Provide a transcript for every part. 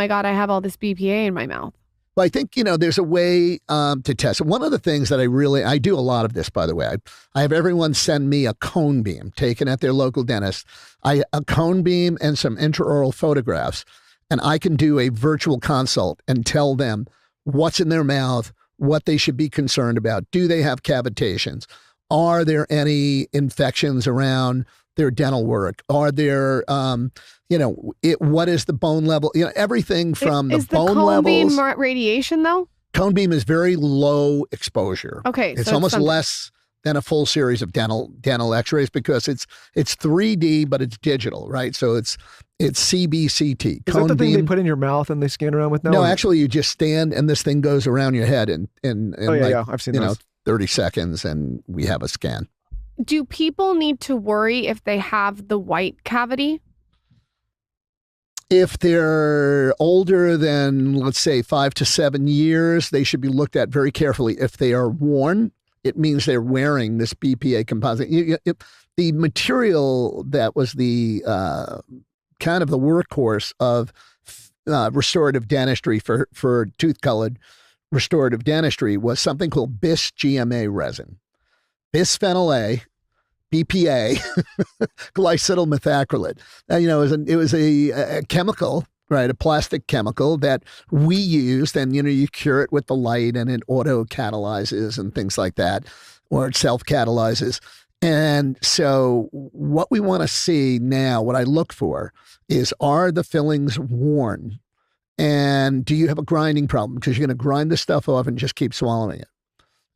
my God, I have all this BPA in my mouth. Well, I think, there's a way to test. One of the things that I do a lot of this, by the way. I have everyone send me a cone beam taken at their local dentist. A cone beam and some intraoral photographs. And I can do a virtual consult and tell them what's in their mouth, what they should be concerned about. Do they have cavitations? Are there any infections around their dental work? Are there, what is the bone level? Everything from the bone levels. Is the cone beam radiation though? Cone beam is very low exposure. Okay. It's almost less than a full series of dental x-rays because it's 3D, but it's digital, right? So it's CBCT. Is that the thing they put in your mouth and they scan around with now? No, actually you just stand and this thing goes around your head in I've seen those. 30 seconds and we have a scan. Do people need to worry if they have the white cavity? If they're older than, let's say, 5 to 7 years, they should be looked at very carefully. If they are worn, it means they're wearing this BPA composite. The material that was the kind of the workhorse of restorative dentistry for tooth-colored restorative dentistry was something called bis-GMA resin. Bisphenol A, BPA, glycidyl methacrylate. It was a chemical, right? A plastic chemical that we used, and you cure it with the light, and it auto catalyzes and things like that, or it self catalyzes. And so, what we want to see now, what I look for, is are the fillings worn, and do you have a grinding problem? Because you're going to grind this stuff off and just keep swallowing it.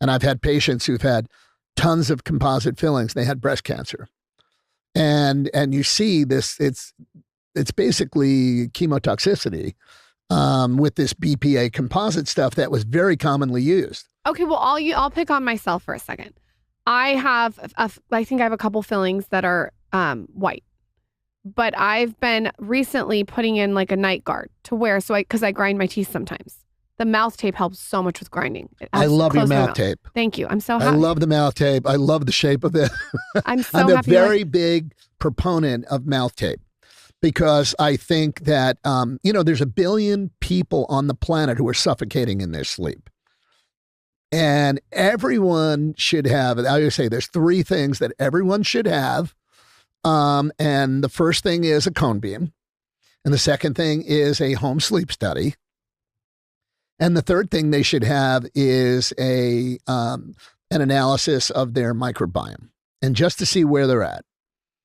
And I've had patients who've had tons of composite fillings. They had breast cancer. And you see this, it's basically chemotoxicity with this BPA composite stuff that was very commonly used. Okay, well, I'll pick on myself for a second. I think I have a couple fillings that are white, but I've been recently putting in like a night guard to wear because I grind my teeth sometimes. The mouth tape helps so much with grinding. I love your mouth tape. Thank you. I'm so happy. I love the mouth tape. I love the shape of it. I'm so I'm happy. a very big proponent of mouth tape because I think that, there's 1 billion people on the planet who are suffocating in their sleep. And everyone should have, I always say there's 3 things that everyone should have. And the first thing is a cone beam. And the second thing is a home sleep study. And the third thing they should have is an analysis of their microbiome, and just to see where they're at.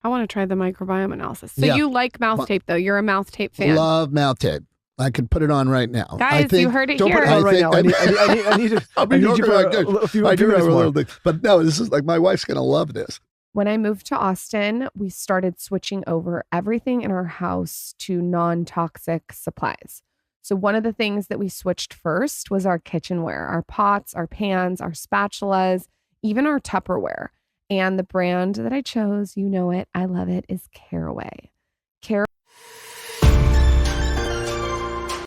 I want to try the microbiome analysis. So you like mouth tape, though? You're a mouth tape fan. Love mouth tape. I can put it on right now. Guys, you heard it here. Don't put it on right now. I need to. I need you for a few minutes. But no, this is like my wife's going to love this. When I moved to Austin, we started switching over everything in our house to non-toxic supplies. So one of the things that we switched first was our kitchenware, our pots, our pans, our spatulas, even our Tupperware. And the brand that I chose, you know it, I love it, is Caraway.